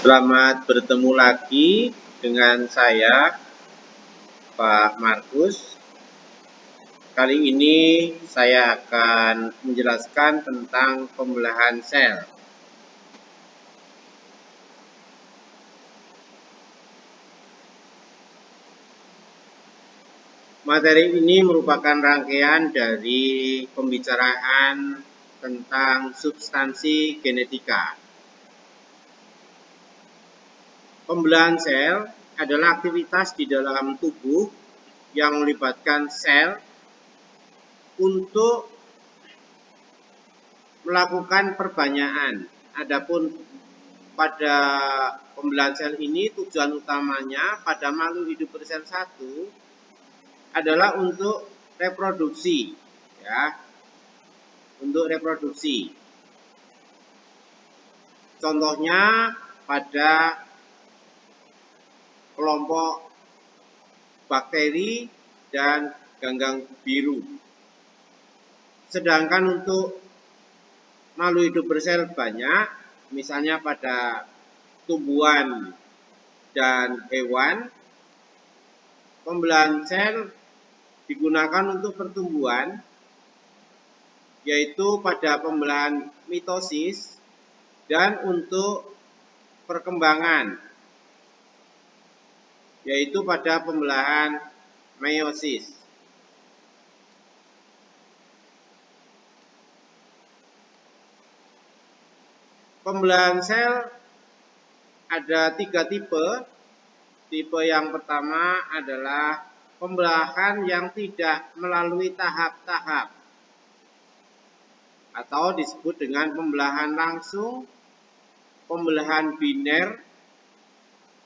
Selamat bertemu lagi dengan saya, Pak Markus. Kali ini saya akan menjelaskan tentang pembelahan sel. Materi ini merupakan rangkaian dari pembicaraan tentang substansi genetika. Pembelahan sel adalah aktivitas di dalam tubuh yang melibatkan sel untuk melakukan perbanyaan. Adapun pada pembelahan sel ini tujuan utamanya pada makhluk hidup bersel 1 adalah untuk reproduksi, ya, untuk reproduksi. Contohnya pada kelompok bakteri dan ganggang biru. Sedangkan untuk makhluk hidup bersel banyak, misalnya pada tumbuhan dan hewan, pembelahan sel digunakan untuk pertumbuhan, yaitu pada pembelahan mitosis, dan untuk perkembangan, yaitu pada pembelahan meiosis. Pembelahan sel ada 3 tipe. Tipe yang pertama adalah pembelahan yang tidak melalui tahap-tahap atau disebut dengan pembelahan langsung, pembelahan biner,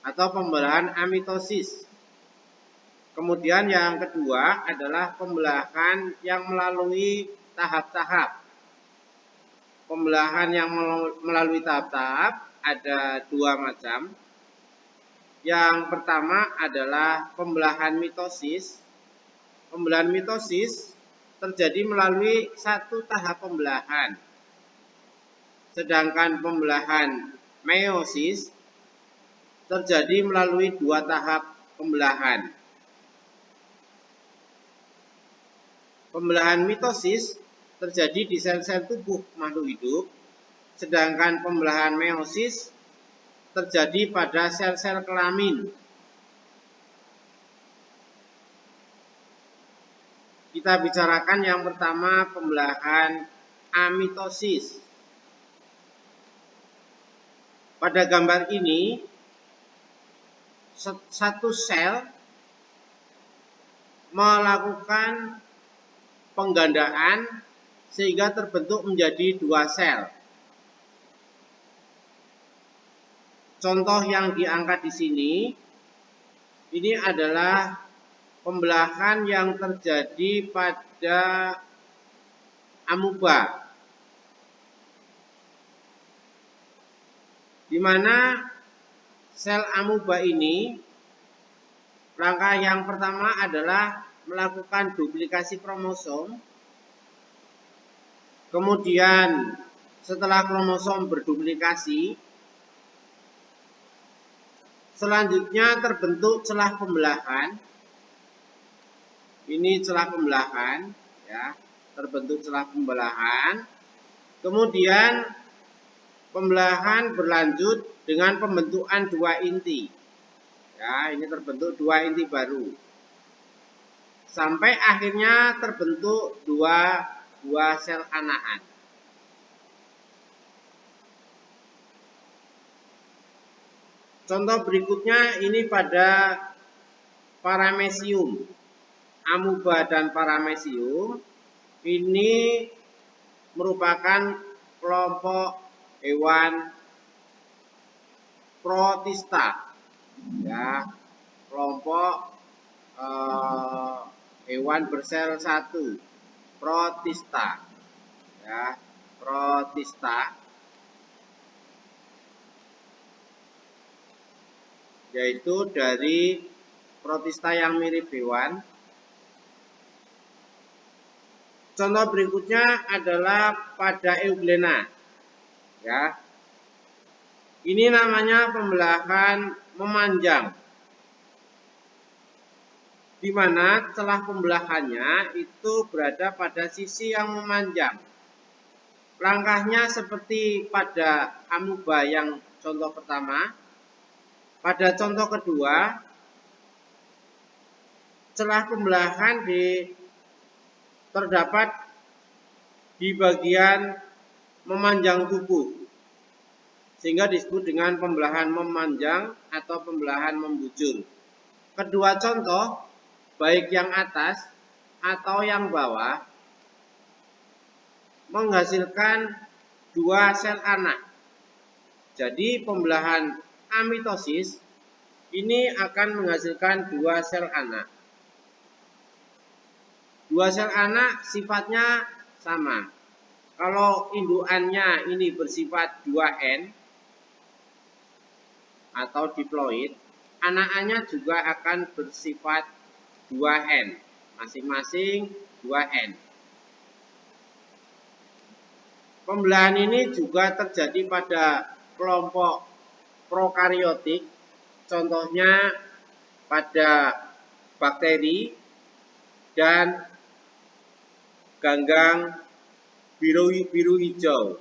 atau pembelahan amitosis. Kemudian yang kedua adalah pembelahan yang melalui tahap-tahap. Pembelahan yang melalui tahap-tahap ada 2 macam. Yang pertama adalah pembelahan mitosis. Pembelahan mitosis terjadi melalui 1 tahap pembelahan. Sedangkan pembelahan meiosis terjadi melalui 2 tahap pembelahan. Pembelahan mitosis terjadi di sel-sel tubuh makhluk hidup, sedangkan pembelahan meiosis terjadi pada sel-sel kelamin. Kita bicarakan yang pertama pembelahan amitosis. Pada gambar ini, 1 sel melakukan penggandaan sehingga terbentuk menjadi 2 sel. Contoh yang diangkat di sini, ini adalah pembelahan yang terjadi pada amuba, di mana sel amuba ini, langkah yang pertama adalah melakukan duplikasi kromosom. Kemudian setelah kromosom berduplikasi, selanjutnya terbentuk celah pembelahan. Ini celah pembelahan, ya, terbentuk celah pembelahan. Kemudian pembelahan berlanjut dengan pembentukan 2 inti. Ya, ini terbentuk 2 inti baru. Sampai akhirnya terbentuk 2 buah sel anakan. Contoh berikutnya ini pada paramecium. Amuba dan paramecium ini merupakan kelompok hewan protista, ya, kelompok hewan bersel 1, protista, ya, protista, yaitu dari protista yang mirip hewan. Contoh berikutnya adalah pada euglena, ya. Ini namanya pembelahan memanjang, di mana celah pembelahannya itu berada pada sisi yang memanjang. Langkahnya seperti pada amuba yang contoh pertama. Pada contoh kedua, celah pembelahan terdapat di bagian memanjang tubuh, sehingga disebut dengan pembelahan memanjang atau pembelahan membujur. Kedua contoh, baik yang atas atau yang bawah, menghasilkan dua sel anak. Jadi pembelahan amitosis ini akan menghasilkan dua sel anak. Dua sel anak sifatnya sama. Kalau indukannya ini bersifat 2N atau diploid, anakannya juga akan bersifat 2N, masing-masing 2N. Pembelahan ini juga terjadi pada kelompok prokariotik, contohnya pada bakteri dan ganggang biru hijau.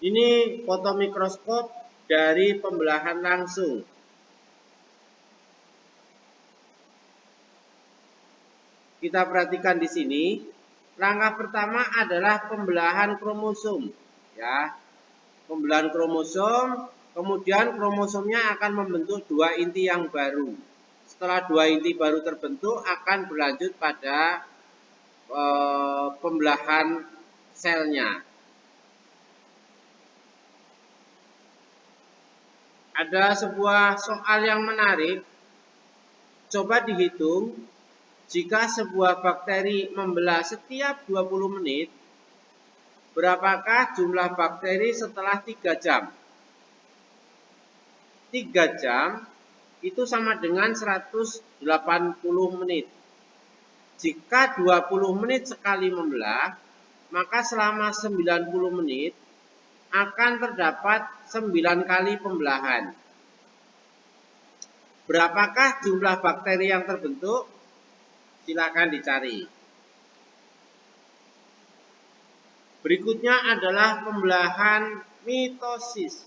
Ini foto mikroskop dari pembelahan langsung. Kita perhatikan di sini. Langkah pertama adalah pembelahan kromosom, ya. Pembelahan kromosom, kemudian kromosomnya akan membentuk dua inti yang baru. Setelah dua inti baru terbentuk, akan berlanjut pada pembelahan selnya. Ada sebuah soal yang menarik. Coba dihitung, jika sebuah bakteri membelah setiap 20 menit, berapakah jumlah bakteri setelah 3 jam? 3 jam itu sama dengan 180 menit. Jika 20 menit sekali membelah, maka selama 90 menit akan terdapat 9 kali pembelahan. Berapakah jumlah bakteri yang terbentuk? Silakan dicari. Berikutnya adalah pembelahan mitosis.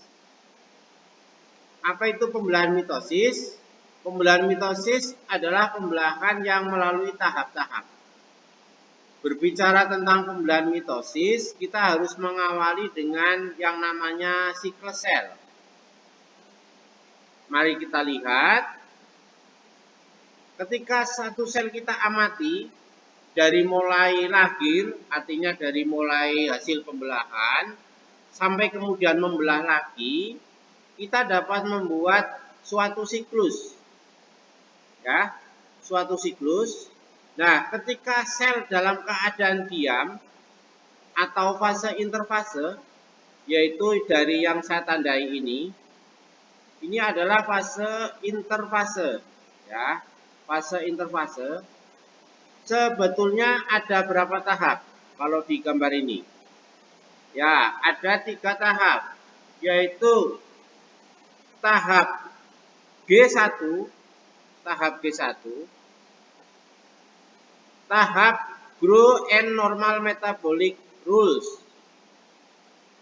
Apa itu pembelahan mitosis? Pembelahan mitosis adalah pembelahan yang melalui tahap-tahap. Berbicara tentang pembelahan mitosis, kita harus mengawali dengan yang namanya siklus sel. Mari kita lihat. Ketika satu sel kita amati, dari mulai lahir, artinya dari mulai hasil pembelahan, sampai kemudian membelah lagi, kita dapat membuat suatu siklus. Ya, suatu siklus. Nah, ketika sel dalam keadaan diam atau fase interfase, yaitu dari yang saya tandai ini adalah fase interfase. Ya, fase interfase. Sebetulnya ada berapa tahap kalau di gambar ini? Ya, ada 3 tahap, yaitu tahap G1, tahap Grow and Normal Metabolic Rules.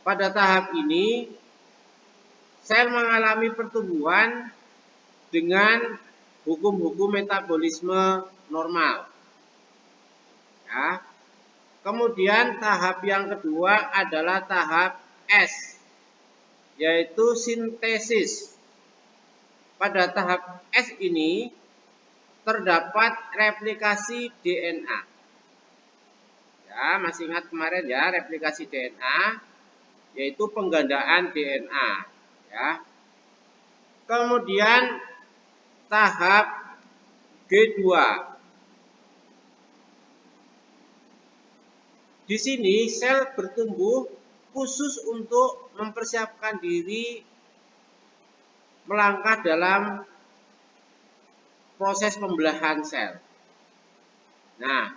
Pada tahap ini, sel mengalami pertumbuhan dengan hukum-hukum metabolisme normal. Ya. Kemudian tahap yang kedua adalah tahap S, yaitu sintesis. Pada tahap S ini terdapat replikasi DNA. Ya, masih ingat kemarin ya, replikasi DNA, yaitu penggandaan DNA. Ya. Kemudian tahap G2. Di sini sel bertumbuh khusus untuk mempersiapkan diri melangkah dalam proses pembelahan sel. Nah,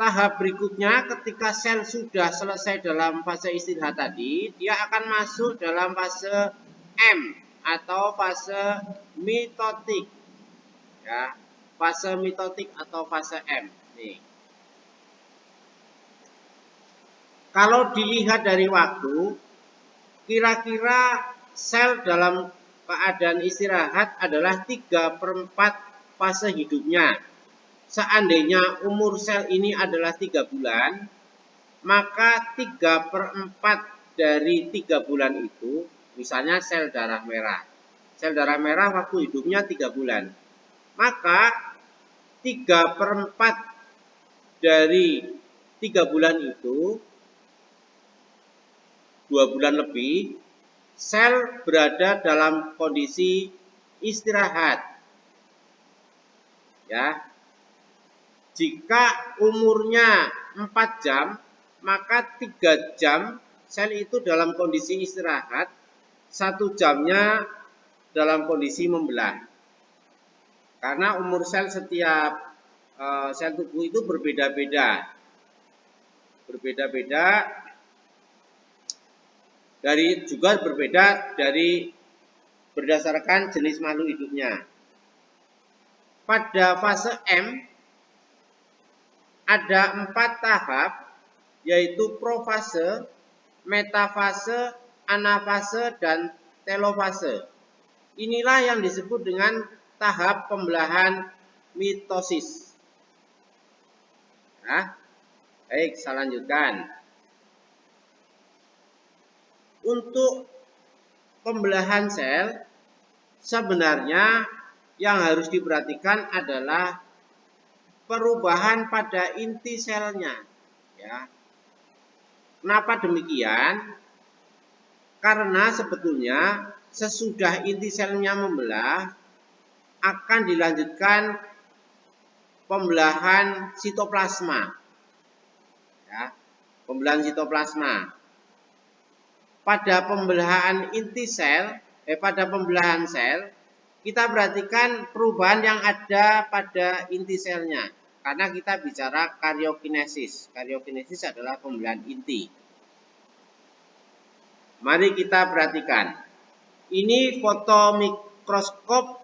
tahap berikutnya ketika sel sudah selesai dalam fase istirahat tadi, dia akan masuk dalam fase M atau fase mitotik. Ya, fase mitotik atau fase M. Nih. Kalau dilihat dari waktu, kira-kira sel dalam keadaan istirahat adalah 3/4 fase hidupnya. Seandainya umur sel ini adalah 3 bulan, maka 3/4 dari 3 bulan itu, misalnya sel darah merah. Sel darah merah waktu hidupnya 3 bulan. Maka 3/4 dari 3 bulan itu, 2 bulan lebih, sel berada dalam kondisi istirahat. Ya. Jika umurnya 4 jam, maka 3 jam sel itu dalam kondisi istirahat, 1 jamnya dalam kondisi membelah. Karena umur sel setiap sel tubuh itu berbeda-beda. Juga berbeda dari berdasarkan jenis makhluk hidupnya. Pada fase M ada 4 tahap, yaitu profase, metafase, anafase, dan telofase. Inilah yang disebut dengan tahap pembelahan mitosis. Nah, baik, saya lanjutkan. Untuk pembelahan sel, sebenarnya yang harus diperhatikan adalah perubahan pada inti selnya. Ya. Kenapa demikian? Karena sebetulnya sesudah inti selnya membelah, akan dilanjutkan pembelahan sitoplasma. Ya. Pembelahan sitoplasma. Pada pembelahan inti sel, pada pembelahan sel, kita perhatikan perubahan yang ada pada inti selnya. Karena kita bicara karyokinesis. Karyokinesis adalah pembelahan inti. Mari kita perhatikan. Ini foto mikroskop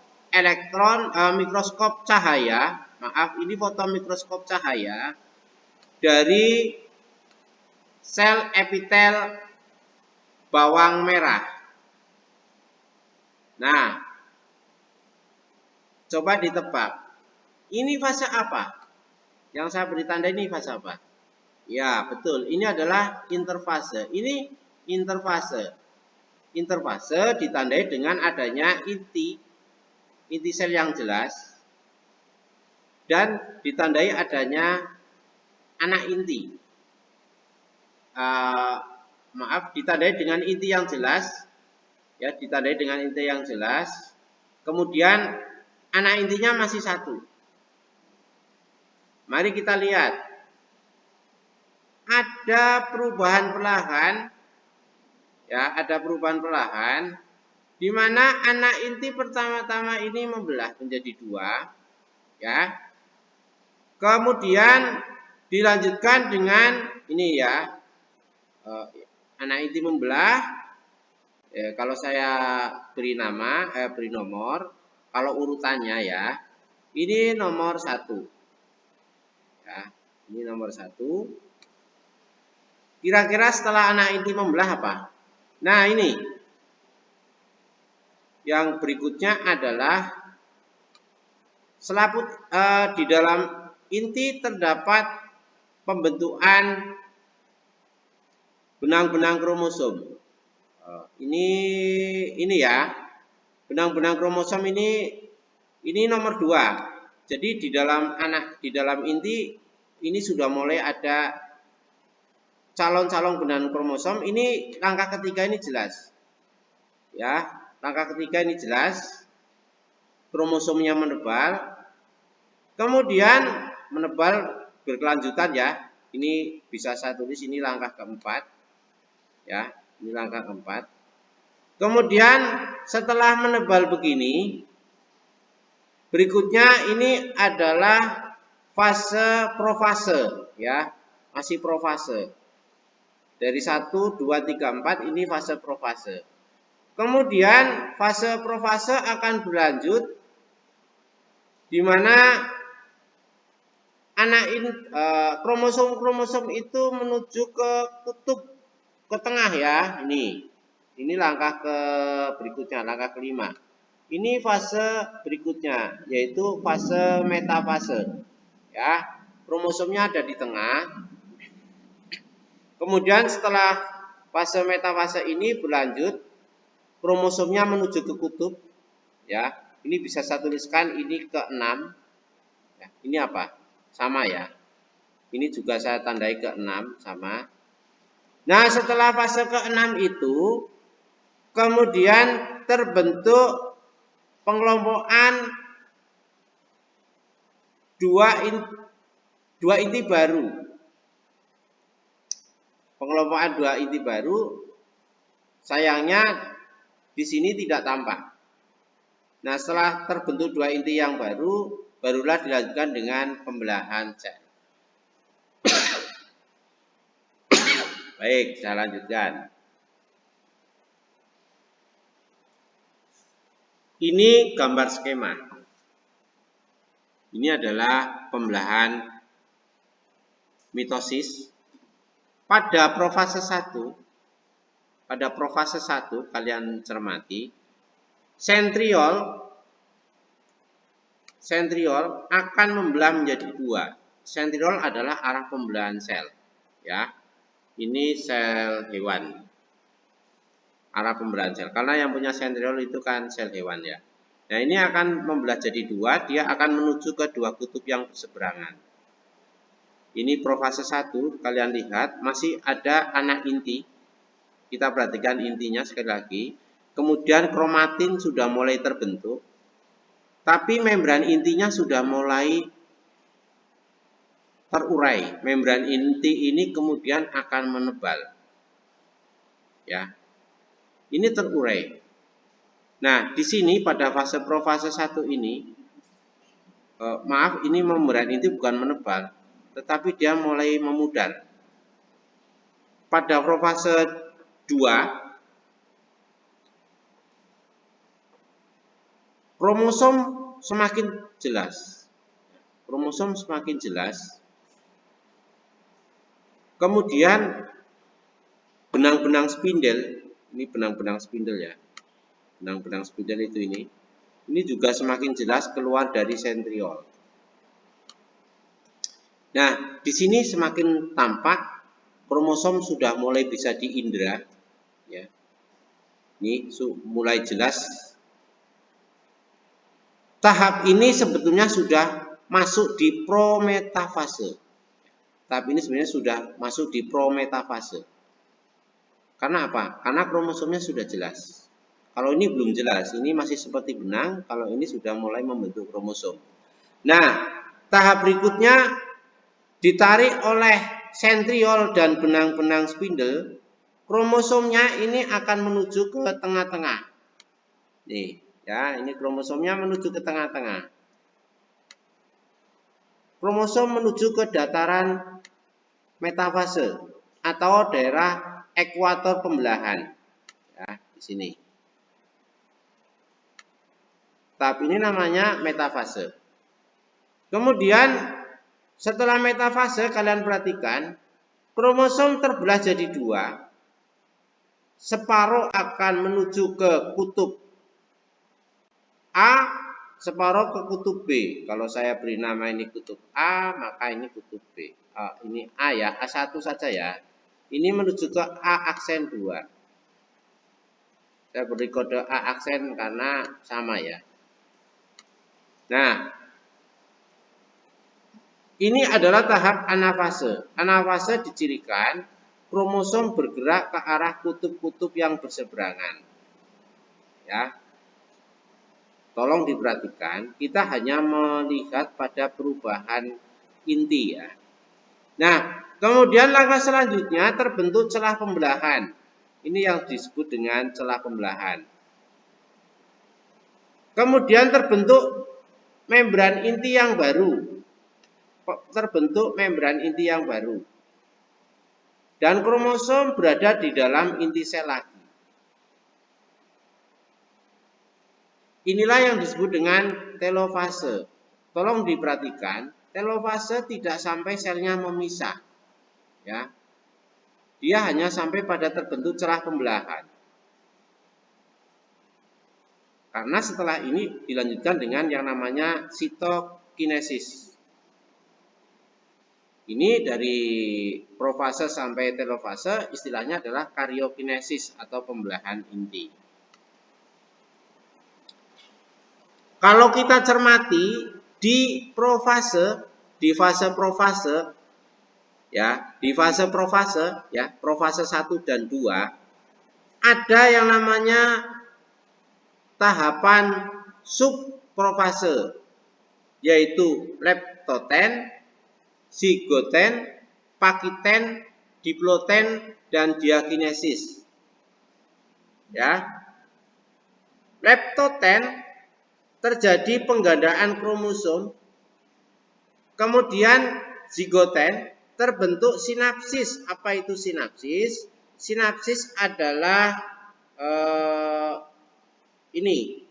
mikroskop cahaya. Maaf, ini foto mikroskop cahaya dari sel epitel bawang merah. Nah, coba ditebak. Ini fase apa? Yang saya beri tanda ini fase apa? Ya, betul. Ini adalah interfase. Ini interfase. Interfase ditandai dengan adanya inti sel yang jelas dan ditandai adanya anak inti. Ditandai dengan inti yang jelas. Ya, ditandai dengan inti yang jelas. Kemudian anak intinya masih 1. Mari kita lihat. Ada perubahan perlahan. Ya, ada perubahan perlahan di mana anak inti pertama-tama ini membelah menjadi 2, ya. Kemudian dilanjutkan dengan ini ya. Anak inti membelah. Kalau saya beri nama, beri nomor, kalau urutannya ya. Ini nomor 1. Ya, ini nomor 1. Kira-kira setelah anak inti membelah apa? Nah, ini. Yang berikutnya adalah selaput di dalam inti terdapat pembentukan benang-benang kromosom. Ini ya. Benang-benang kromosom ini nomor 2. Jadi di dalam inti ini sudah mulai ada calon-calon benang kromosom. Ini langkah ketiga ini jelas. Ya, langkah ketiga ini jelas. Kromosomnya menebal. Kemudian menebal berkelanjutan ya. Ini bisa saya tulis ini langkah keempat. Ya, ini langkah keempat. Kemudian setelah menebal begini, berikutnya ini adalah fase profase ya, masih profase. Dari 1, 2, 3, 4 ini fase profase. Kemudian fase profase akan berlanjut di mana kromosom-kromosom itu menuju ke kutub ke tengah ya. Ini langkah ke berikutnya, langkah kelima. Ini fase berikutnya, yaitu fase metafase. Ya, kromosomnya ada di tengah. Kemudian setelah fase metafase ini berlanjut, kromosomnya menuju ke kutub. Ya, ini bisa saya tuliskan ini ke-6. Ya, ini apa? Sama ya. Ini juga saya tandai ke-6 sama. Nah, setelah fase ke-6 itu kemudian terbentuk pengelompokan dua inti baru. Pengelompokan 2 inti baru sayangnya di sini tidak tampak. Nah, setelah terbentuk 2 inti yang baru, barulah dilanjutkan dengan pembelahan sel. Baik, saya lanjutkan. Ini gambar skema. Ini adalah pembelahan mitosis. Pada profase 1, kalian cermati, sentriol akan membelah menjadi 2. Sentriol adalah arah pembelahan sel. Ya, ini sel hewan. Arah pembelahan sel. Karena yang punya sentriol itu kan sel hewan ya. Nah, ini akan membelah jadi 2, dia akan menuju ke 2 kutub yang berseberangan. Ini profase 1, kalian lihat masih ada anak inti. Kita perhatikan intinya sekali lagi. Kemudian kromatin sudah mulai terbentuk. Tapi membran intinya sudah mulai terurai. Membran inti ini kemudian akan menebal. Ya. Ini terurai. Nah, di sini pada fase profase 1 ini, ini membran inti bukan menebal, tetapi dia mulai memudar. Pada profase 2, kromosom semakin jelas. Kemudian benang-benang spindel, ini benang-benang spindel ya. Benang-benang spindel itu ini juga semakin jelas keluar dari sentriol. Nah, di sini semakin tampak kromosom sudah mulai bisa diindra ya. Ini mulai jelas. Tahap ini sebetulnya sudah masuk di prometafase. Tahap ini sebenarnya sudah masuk di prometafase. Karena apa? Karena kromosomnya sudah jelas. Kalau ini belum jelas, ini masih seperti benang. Kalau ini sudah mulai membentuk kromosom. Nah, tahap berikutnya ditarik oleh sentriol dan benang-benang spindel. Kromosomnya ini akan menuju ke tengah-tengah. Nih, ya, ini kromosomnya menuju ke tengah-tengah. Kromosom menuju ke dataran metafase atau daerah ekuator pembelahan. Ya, di sini. Tahap ini namanya metafase. Kemudian setelah metafase kalian perhatikan kromosom terbelah jadi 2. Separuh akan menuju ke kutub A, separuh ke kutub B. Kalau saya beri nama ini kutub A, maka ini kutub B. Ini A ya, A1 saja ya. Ini menuju ke A aksen 2. Saya beri kode A aksen karena sama ya. Nah, ini adalah tahap anafase. Anafase dicirikan kromosom bergerak ke arah kutub-kutub yang berseberangan. Ya. Tolong diperhatikan, kita hanya melihat pada perubahan inti ya. Nah, kemudian langkah selanjutnya terbentuk celah pembelahan. Ini yang disebut dengan celah pembelahan. Kemudian terbentuk membran inti yang baru. terbentuk membran inti yang baru. Dan kromosom berada di dalam inti sel lagi. Inilah yang disebut dengan telofase. Tolong diperhatikan, telofase tidak sampai selnya memisah. Ya. Dia hanya sampai pada terbentuk celah pembelahan. Karena setelah ini dilanjutkan dengan yang namanya sitokinesis. Ini dari profase sampai telofase istilahnya adalah karyokinesis atau pembelahan inti. Kalau kita cermati di profase, di fase profase, ya, di fase profase, ya, profase 1 dan 2, ada yang namanya tahapan subprofase, yaitu leptoten, zigoten, pakiten, diploten, dan diakinesis. Ya, leptoten terjadi penggandaan kromosom, kemudian zigoten terbentuk sinapsis. Apa itu sinapsis? Sinapsis adalah ini.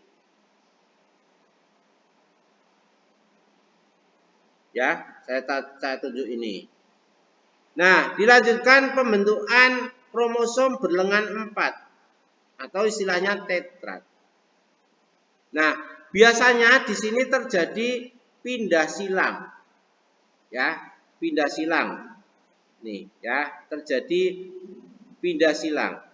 Ya, saya tunjuk ini. Nah, dilanjutkan pembentukan kromosom berlengan 4 atau istilahnya tetrad. Nah, biasanya di sini terjadi pindah silang. Ya, pindah silang. Nih, ya, terjadi pindah silang.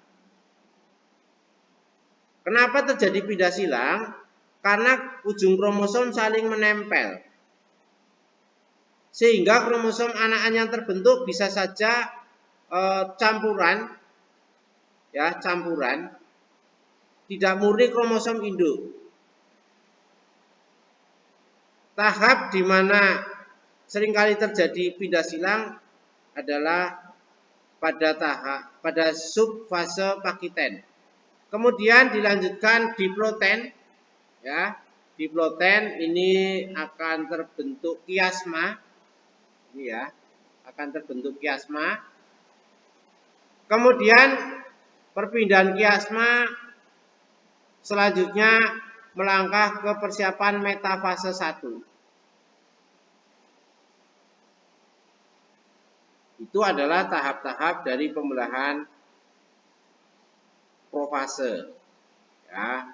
Kenapa terjadi pindah silang? Karena ujung kromosom saling menempel. Sehingga kromosom anakan yang terbentuk bisa saja campuran, ya, campuran, tidak murni kromosom induk. Tahap di mana seringkali terjadi pindah silang adalah pada subfase pakiten. Kemudian dilanjutkan diploten, ya, diploten ini akan terbentuk kiasma. Ini ya, akan terbentuk kiasma. Kemudian perpindahan kiasma selanjutnya melangkah ke persiapan metafase 1. Itu adalah tahap-tahap dari pembelahan profase. Ya.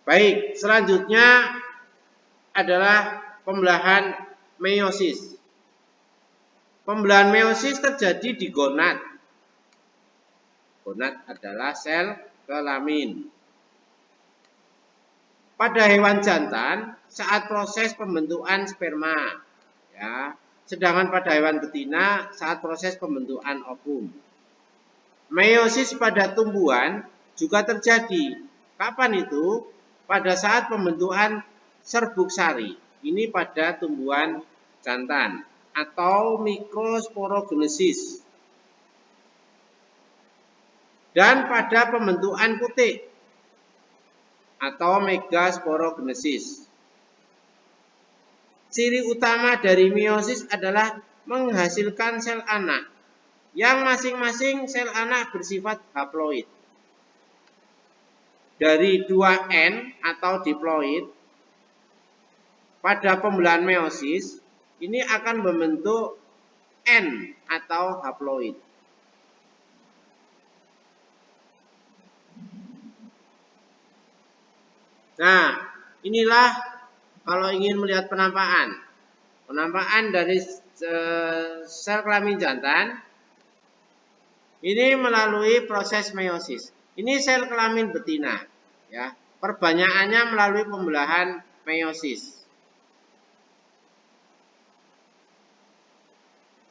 Baik, selanjutnya adalah pembelahan meiosis. Pembelahan meiosis terjadi di gonad. Gonad adalah sel kelamin. Pada hewan jantan saat proses pembentukan sperma, ya. Sedangkan pada hewan betina saat proses pembentukan ovum. Meiosis pada tumbuhan juga terjadi. Kapan itu? Pada saat pembentukan serbuk sari. Ini pada tumbuhan jantan atau mikrosporogenesis. Dan pada pembentukan putik atau megasporogenesis. Ciri utama dari meiosis adalah menghasilkan sel anak yang masing-masing sel anak bersifat haploid. Dari 2N atau diploid pada pembelahan meiosis ini akan membentuk N atau haploid. Nah, inilah kalau ingin melihat penampakan dari sel kelamin jantan ini melalui proses meiosis. Ini sel kelamin betina, ya. Perbanyakannya melalui pembelahan meiosis.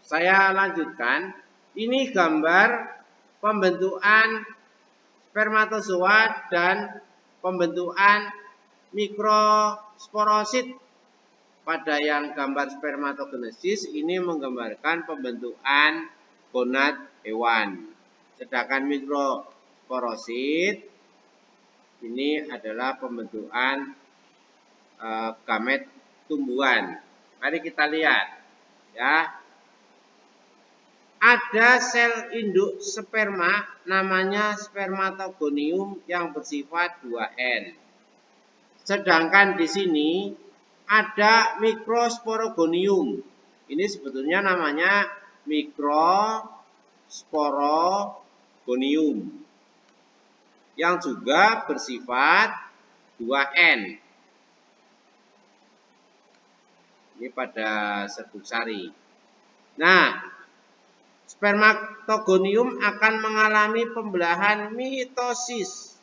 Saya lanjutkan. Ini gambar pembentukan spermatozoa dan pembentukan mikrosporosit. Pada yang gambar spermatogenesis ini menggambarkan pembentukan gonad hewan. Sedangkan mikrosporosit ini adalah pembentukan gamet tumbuhan. Mari kita lihat ya. Ada sel induk sperma namanya spermatogonium yang bersifat 2N. Sedangkan di sini ada mikrosporogonium. Ini sebetulnya namanya mikrosporogonium yang juga bersifat 2N. Ini pada serbuk sari. Nah, spermatogonium akan mengalami pembelahan mitosis.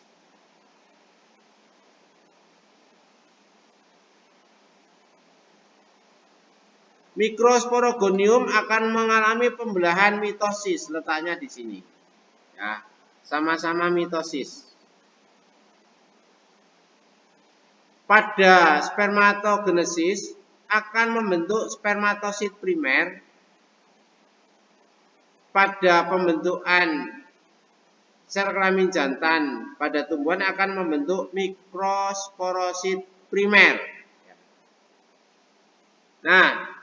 Mikrosporogonium akan mengalami pembelahan mitosis, letaknya di sini. Ya, sama-sama mitosis. Pada spermatogenesis akan membentuk spermatosit primer. Pada pembentukan sel kelamin jantan pada tumbuhan akan membentuk mikrosporosit primer. Nah,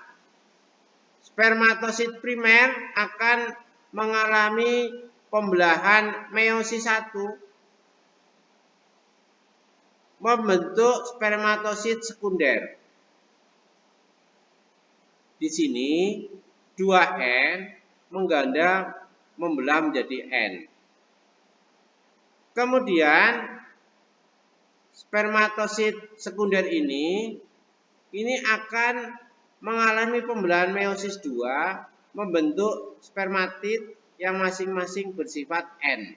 spermatosit primer akan mengalami pembelahan meiosis 1 membentuk spermatosit sekunder. Di sini 2N mengganda membelah menjadi N. Kemudian spermatosit sekunder ini akan mengalami pembelahan meiosis 2 membentuk spermatid yang masing-masing bersifat N.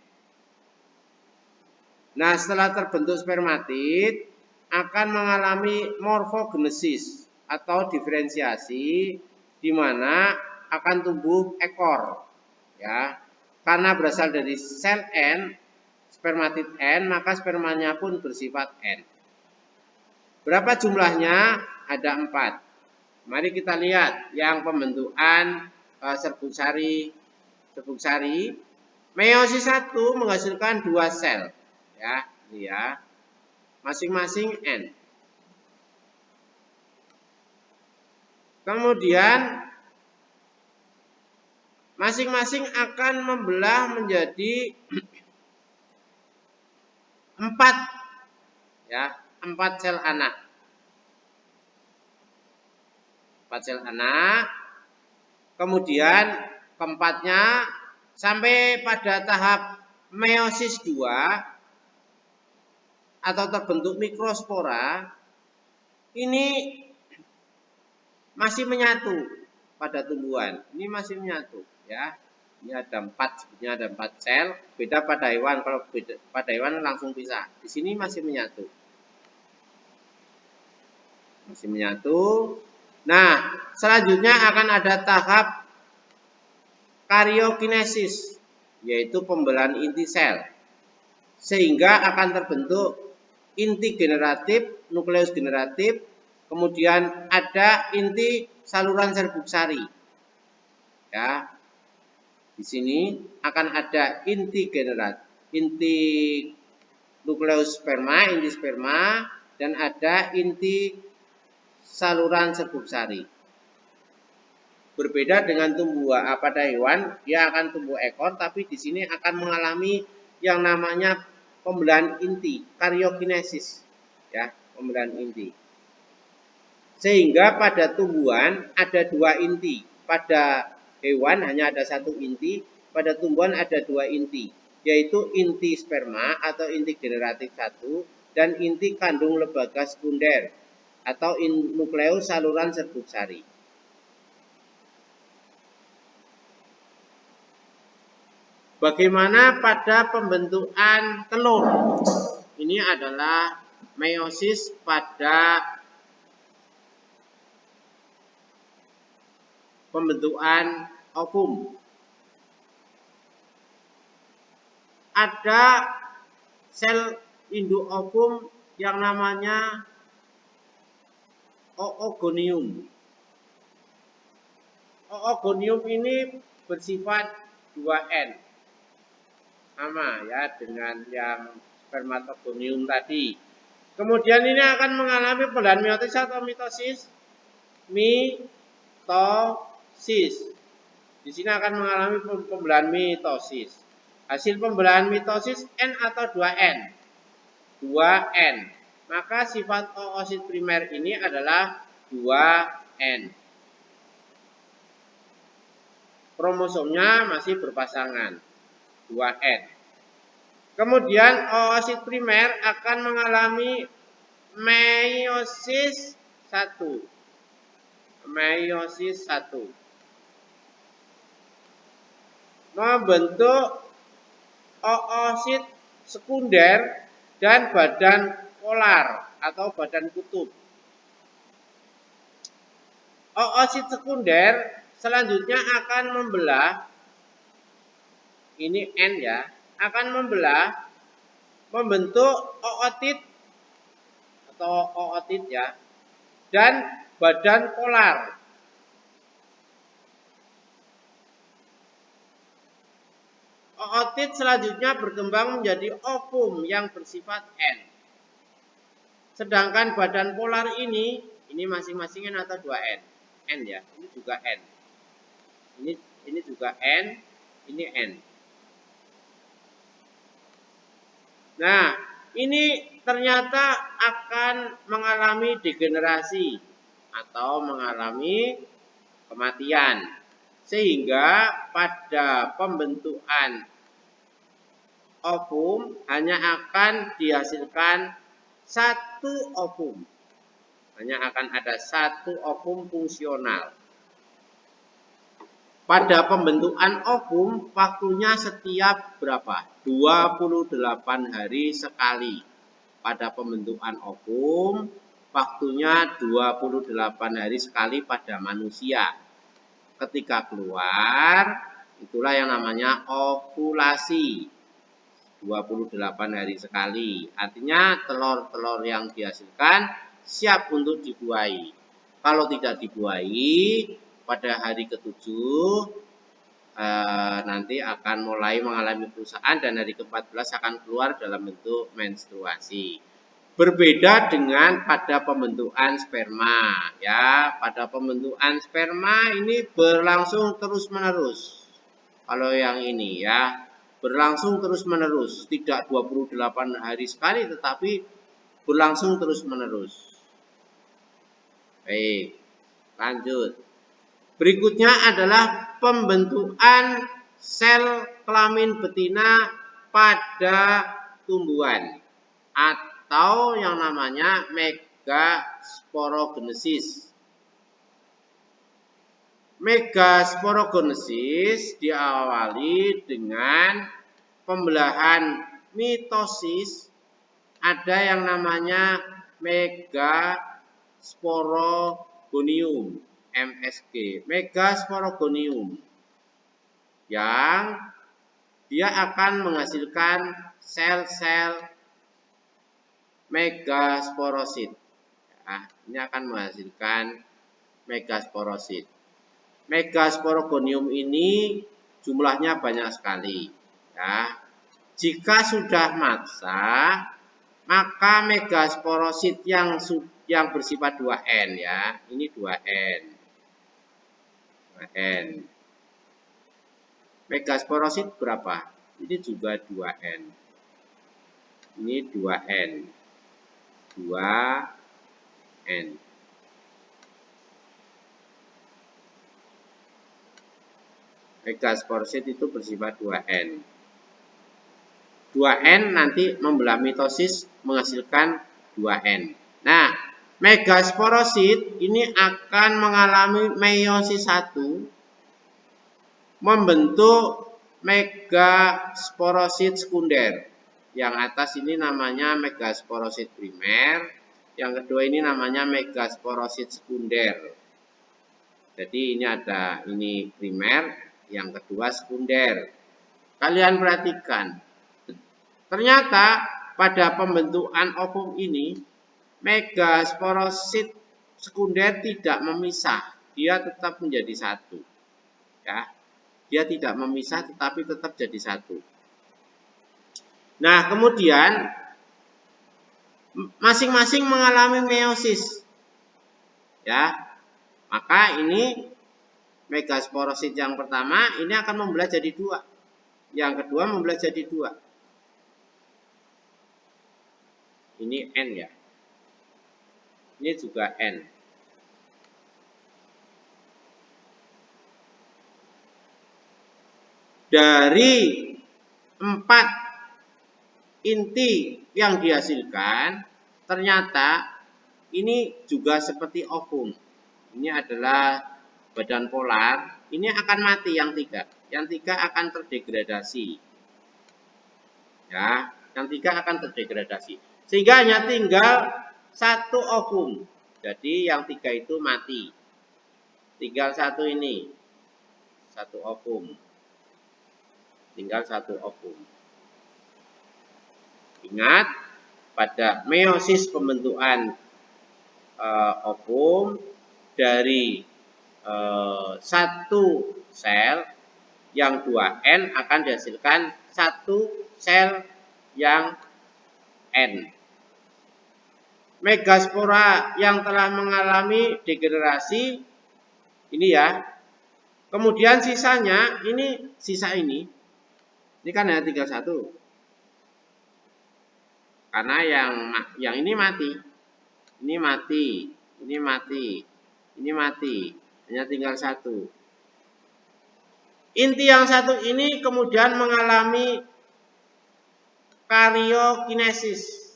Nah, setelah terbentuk spermatid akan mengalami morfogenesis atau diferensiasi di mana akan tumbuh ekor. Ya. Karena berasal dari sel N, spermatid N, maka spermanya pun bersifat N. Berapa jumlahnya? Ada 4. Mari kita lihat yang pembentukan serbuk sari. Meiosis 1 menghasilkan 2 sel. Ya, ini ya. Masing-masing N. Kemudian masing-masing akan membelah menjadi 4 ya, 4 sel anak. 4 sel anak. Kemudian keempatnya sampai pada tahap meiosis 2 atau terbentuk mikrospora ini masih menyatu pada tumbuhan. Ini masih menyatu ya. Ini ada 4, sebetulnya ada 4 sel. Beda pada hewan, kalau beda, pada hewan langsung pisah. Di sini masih menyatu. Masih menyatu. Nah, selanjutnya akan ada tahap karyokinesis, yaitu pembelahan inti sel. Sehingga akan terbentuk inti generatif, nukleus generatif, kemudian ada inti saluran serbuk sari. Ya. Di sini akan ada inti generatif, inti nukleus sperma, inti sperma, dan ada inti saluran serbuk sari. Berbeda dengan tumbuhan pada hewan, dia akan tumbuh ekor, tapi di sini akan mengalami yang namanya pembelahan inti, karyokinesis. Ya, pembelahan inti. Sehingga pada tumbuhan ada 2 inti. Pada hewan hanya ada 1 inti, pada tumbuhan ada 2 inti, yaitu inti sperma atau inti generatif 1 dan inti kandung lembaga sekunder atau nukleus saluran serbuk sari. Bagaimana pada pembentukan telur? Ini adalah meiosis pada pembentukan ovum. Ada sel induk ovum yang namanya oogonium. Oogonium ini bersifat 2N. Sama ya dengan yang spermatogonium tadi. Kemudian ini akan mengalami pembelahan meiosis atau mitosis. mitosis. Di sini akan mengalami pembelahan mitosis. Hasil pembelahan mitosis N atau 2N? 2N. Maka sifat oosit primer ini adalah 2N. Kromosomnya masih berpasangan, 2N. Kemudian oosit primer akan mengalami meiosis 1. Meiosis 1. Membentuk oosit sekunder dan badan polar atau badan kutub. Oosit sekunder selanjutnya akan membelah, ini N ya, akan membelah, membentuk ootit atau ootit ya, dan badan polar. Ootit selanjutnya berkembang menjadi ovum yang bersifat N. Sedangkan badan polar ini masing-masing N atau 2N. N ya, ini juga N. Ini juga N, ini N. Nah, ini ternyata akan mengalami degenerasi atau mengalami kematian. Sehingga pada pembentukan ovum hanya akan dihasilkan satu ovum. Hanya akan ada satu ovum fungsional. Pada pembentukan ovum waktunya setiap berapa? 28 hari sekali. Pada pembentukan ovum waktunya 28 hari sekali pada manusia. Ketika keluar, itulah yang namanya ovulasi. 28 hari sekali. Artinya telur-telur yang dihasilkan siap untuk dibuahi. Kalau tidak dibuahi, pada hari ke-7 nanti akan mulai mengalami kerusakan dan hari ke-14 akan keluar dalam bentuk menstruasi. Berbeda dengan pada pembentukan sperma ya. Pada pembentukan sperma ini berlangsung terus-menerus. Kalau yang ini ya, berlangsung terus-menerus, tidak 28 hari sekali tetapi berlangsung terus-menerus. Baik, lanjut. Berikutnya adalah pembentukan sel kelamin betina pada tumbuhan atau yang namanya megasporogenesis. Megasporogenesis diawali dengan pembelahan mitosis. Ada yang namanya megasporogonium, MSG, megasporogonium, yang dia akan menghasilkan sel-sel megasporosit. Nah, ini akan menghasilkan megasporosit. Megasporogonium ini jumlahnya banyak sekali. Ya. Jika sudah maksa, maka megasporosit yang bersifat 2N ya, ini 2N. 2N. Megasporosit berapa? Ini juga 2N. Ini 2N. 2N. Megasporosit itu bersifat 2N. 2N nanti membelah mitosis menghasilkan 2N. Nah, megasporosit ini akan mengalami meiosis 1, membentuk megasporosit sekunder. Yang atas ini namanya megasporosit primer, yang kedua ini namanya megasporosit sekunder. Jadi ini ada ini primer, yang kedua sekunder. Kalian perhatikan, ternyata pada pembentukan ovum ini megasporosit sekunder tidak memisah, dia tetap menjadi satu. Ya, dia tidak memisah tetapi tetap jadi satu. Nah, kemudian masing-masing mengalami meiosis. Ya. Maka ini megasporosit yang pertama ini akan membelah jadi 2. Yang kedua membelah jadi 2. Ini N ya. Ini juga N. Dari 4 inti yang dihasilkan, ternyata ini juga seperti ovum. Ini adalah badan polar. Ini akan mati yang 3. Yang 3 akan terdegradasi. Ya, yang 3 akan terdegradasi. Sehingga hanya tinggal 1 ovum. Jadi yang 3 itu mati. Tinggal 1 ini. 1 ovum. Tinggal 1 ovum. Ingat, pada meiosis pembentukan ovum dari 1 sel yang 2N akan dihasilkan 1 sel yang N. Megaspora yang telah mengalami degenerasi ini ya. Kemudian sisanya ini ini kan hanya tinggal 1. Karena yang ini mati. Ini mati, ini mati, ini mati. Hanya tinggal 1. Inti yang 1 ini kemudian mengalami karyokinesis.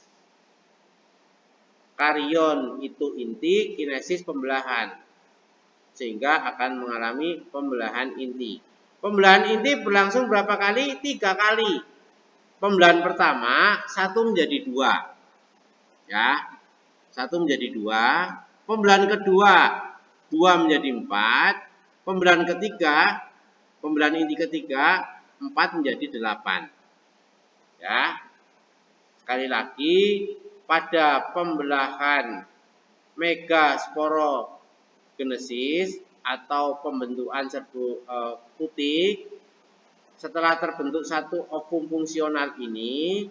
Karyon itu inti, kinesis pembelahan. Sehingga akan mengalami pembelahan inti. Pembelahan inti berlangsung berapa kali? 3 kali. Pembelahan pertama 1 menjadi 2. Ya. 1 menjadi 2. Pembelahan kedua 2 menjadi 4. Pembelahan ketiga, pembelahan inti ketiga 4 menjadi 8. Ya. Sekali lagi, pada pembelahan megasporogenesis atau pembentukan serbuk putik, setelah terbentuk 1 ovum fungsional ini,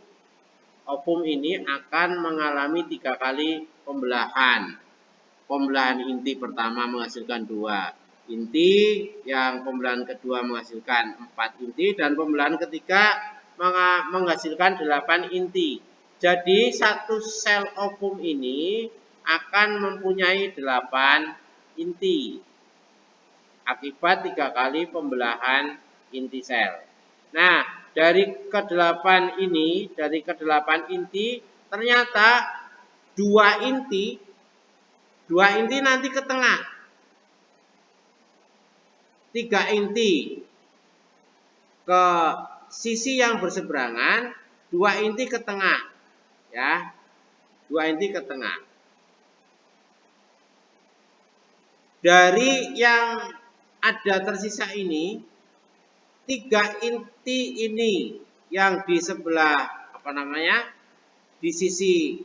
ovum ini akan mengalami 3 kali pembelahan. Pembelahan inti pertama menghasilkan 2 inti, yang pembelahan kedua menghasilkan 4 inti, dan pembelahan ketiga menghasilkan 8 inti. Jadi 1 sel ovum ini akan mempunyai 8 inti akibat 3 kali pembelahan inti sel. Nah, dari ke-8 inti ternyata 2 inti nanti ke tengah. 3 inti ke sisi yang berseberangan, 2 inti ke tengah. Ya, 2 inti ke tengah. Dari yang ada tersisa ini, 3 inti ini yang di sebelah di sisi,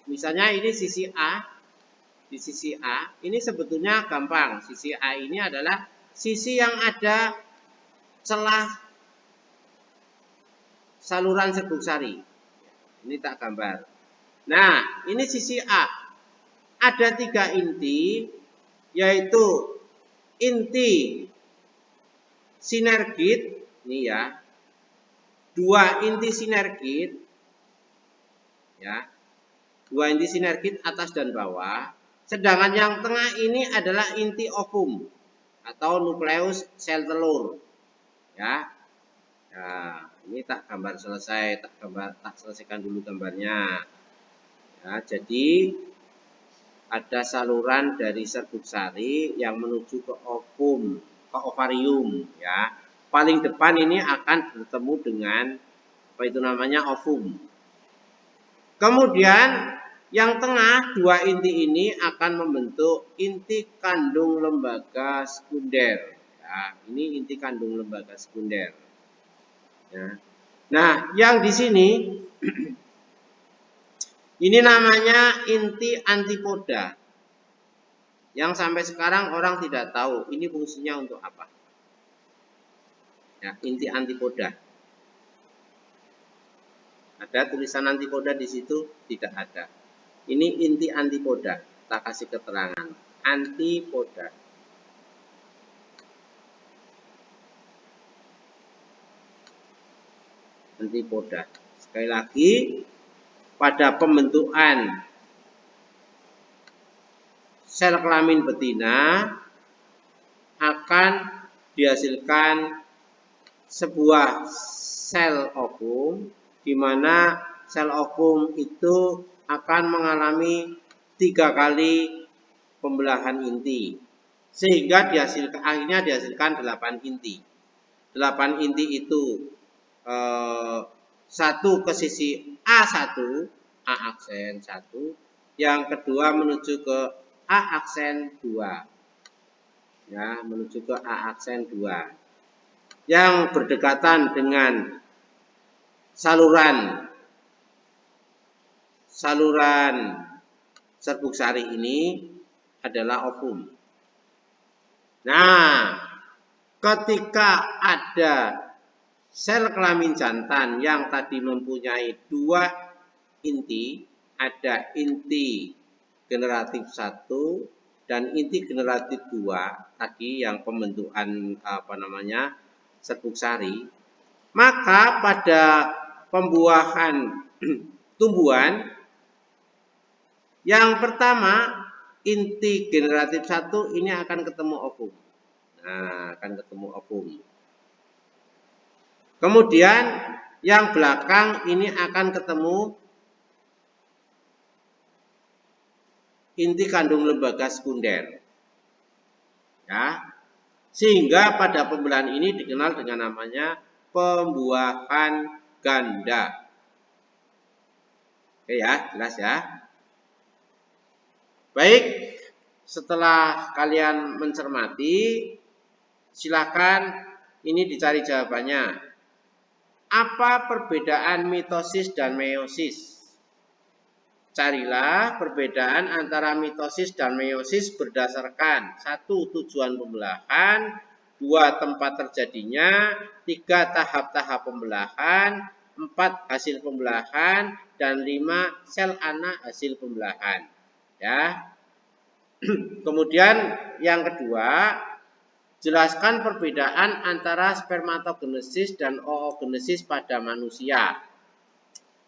misalnya ini sisi A, di sisi A, ini sebetulnya gampang. Sisi A ini adalah sisi yang ada celah saluran serbuk sari. Ini tak gambar. Nah, ini sisi A. Ada 3 inti, yaitu inti sinergit, ini ya. 2 inti sinergit, ya. 2 inti sinergit atas dan bawah. Sedangkan yang tengah ini adalah inti ovum atau nukleus sel telur. Ya. Nah, ini tak gambar selesai, tak selesaikan dulu gambarnya. Ya, jadi ada saluran dari serbuk sari yang menuju ke ovum, ke ovarium, ya. Paling depan ini akan bertemu dengan ovum. Kemudian yang tengah 2 inti ini akan membentuk inti kandung lembaga sekunder. Ya, ini inti kandung lembaga sekunder. Ya. Nah, yang di sini ini namanya inti antipoda. Yang sampai sekarang orang tidak tahu ini fungsinya untuk apa. Ya, inti antipoda. Ada tulisan antipoda di situ? Tidak ada. Ini inti antipoda. Tak kasih keterangan. antipoda. Antipoda. Sekali lagi, pada pembentukan sel kelamin betina akan dihasilkan sebuah sel ovum, di mana sel ovum itu akan mengalami 3 kali pembelahan inti, sehingga akhirnya dihasilkan 8 inti. 8 inti itu satu ke sisi A1, A aksen 1, yang kedua menuju ke A aksen 2. Ya, menuju ke A aksen 2. Yang berdekatan dengan saluran serbuk sari ini adalah ovum. Nah, ketika ada sel kelamin jantan yang tadi mempunyai 2 inti, ada inti generatif 1 dan inti generatif 2 tadi yang pembentukan serbuk sari, maka pada pembuahan tumbuhan yang pertama inti generatif 1 ini akan ketemu ovum. Nah, akan ketemu ovum. Kemudian yang belakang ini akan ketemu inti kandung lembaga sekunder. Ya. Sehingga pada pembelahan ini dikenal dengan namanya pembuahan ganda. Oke ya, jelas ya. Baik, setelah kalian mencermati, silakan ini dicari jawabannya. Apa perbedaan mitosis dan meiosis? Carilah perbedaan antara mitosis dan meiosis berdasarkan 1. Tujuan pembelahan, 2. Tempat terjadinya, 3. Tahap-tahap pembelahan, 4. Hasil pembelahan, dan 5. Sel anak hasil pembelahan. Ya. Kemudian yang kedua, jelaskan perbedaan antara spermatogenesis dan oogenesis pada manusia.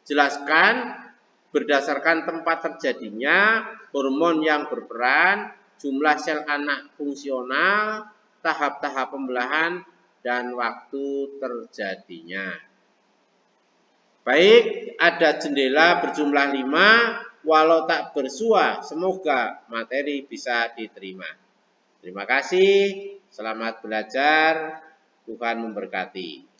Jelaskan berdasarkan tempat terjadinya, hormon yang berperan, jumlah sel anak fungsional, tahap-tahap pembelahan, dan waktu terjadinya. Baik, ada jendela berjumlah 5, walau tak bersua, semoga materi bisa diterima. Terima kasih. Selamat belajar, Tuhan memberkati.